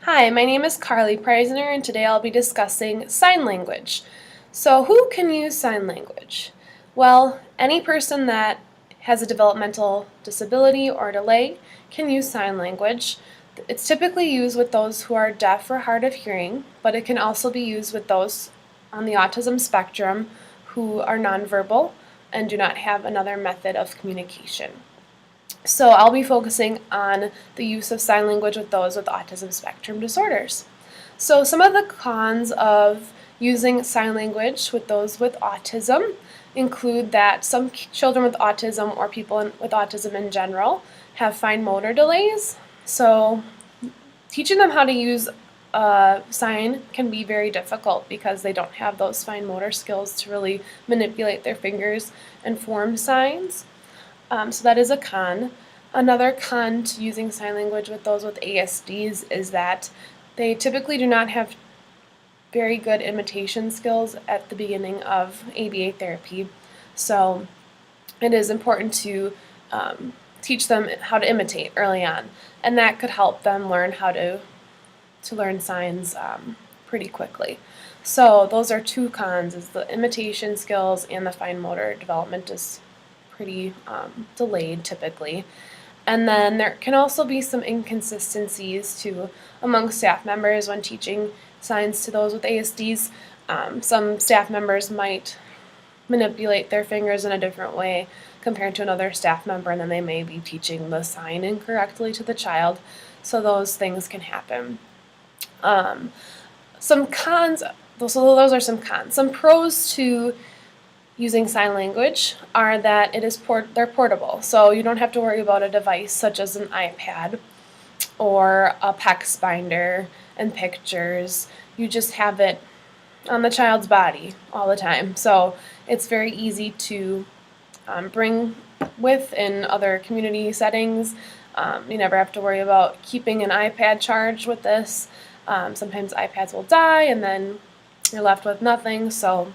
Hi, my name is Carly Preisner, and today I'll be discussing sign language. So, who can use sign language? Well, any person that has a developmental disability or delay can use sign language. It's typically used with those who are deaf or hard of hearing, but it can also be used with those on the autism spectrum who are nonverbal and do not have another method of communication. So I'll be focusing on the use of sign language with those with autism spectrum disorders. So some of the cons of using sign language with those with autism include that some children with autism or people with autism in general have fine motor delays. So teaching them how to use a sign can be very difficult because they don't have those fine motor skills to really manipulate their fingers and form signs. So that is a con. Another con to using sign language with those with ASDs is that they typically do not have very good imitation skills at the beginning of ABA therapy. So it is important to teach them how to imitate early on, and that could help them learn how to learn signs pretty quickly. So those are two cons, is the imitation skills and the fine motor development is pretty delayed typically. And then there can also be some inconsistencies among staff members when teaching signs to those with ASDs. Some staff members might manipulate their fingers in a different way compared to another staff member, and then they may be teaching the sign incorrectly to the child. So those things can happen. Some cons, so those are some cons. Some pros to using sign language are that they're portable, so you don't have to worry about a device such as an iPad or a PEX binder and pictures. You just have it on the child's body all the time, so it's very easy to bring with in other community settings. You never have to worry about keeping an iPad charged with this. Sometimes iPads will die and then you're left with nothing, so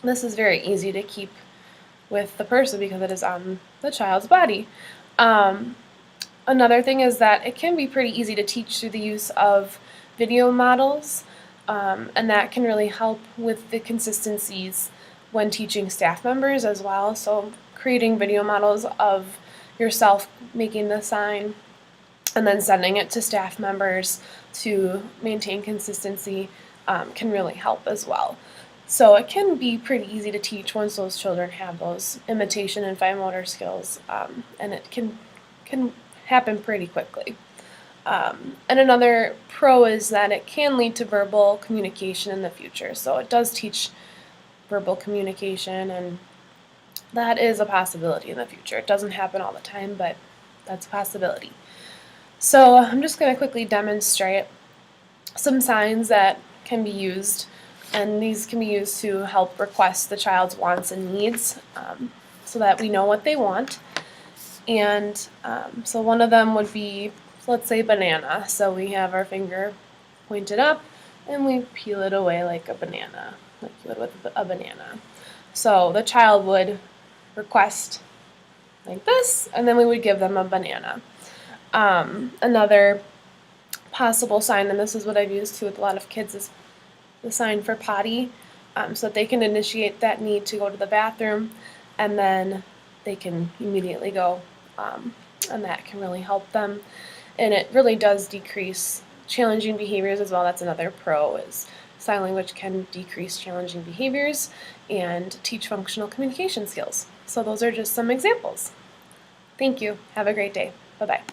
this is very easy to keep with the person because it is on the child's body. Another thing is that it can be pretty easy to teach through the use of video models, and that can really help with the consistencies when teaching staff members as well. So creating video models of yourself making the sign and then sending it to staff members to maintain consistency can really help as well. So it can be pretty easy to teach once those children have those imitation and fine motor skills, and it can happen pretty quickly. And another pro is that it can lead to verbal communication in the future. So it does teach verbal communication, and that is a possibility in the future. It doesn't happen all the time, but that's a possibility. So I'm just going to quickly demonstrate some signs that can be used, and these can be used to help request the child's wants and needs so that we know what they want. And so one of them would be, let's say, banana. So we have our finger pointed up and we peel it away like a banana, like you would with a banana. So the child would request like this, and then we would give them a banana. Another possible sign, and this is what I've used too with a lot of kids, is the sign for potty, so that they can initiate that need to go to the bathroom, and then they can immediately go, and that can really help them. And it really does decrease challenging behaviors as well. That's another pro, is sign language can decrease challenging behaviors and teach functional communication skills. So those are just some examples. Thank you. Have a great day. Bye-bye.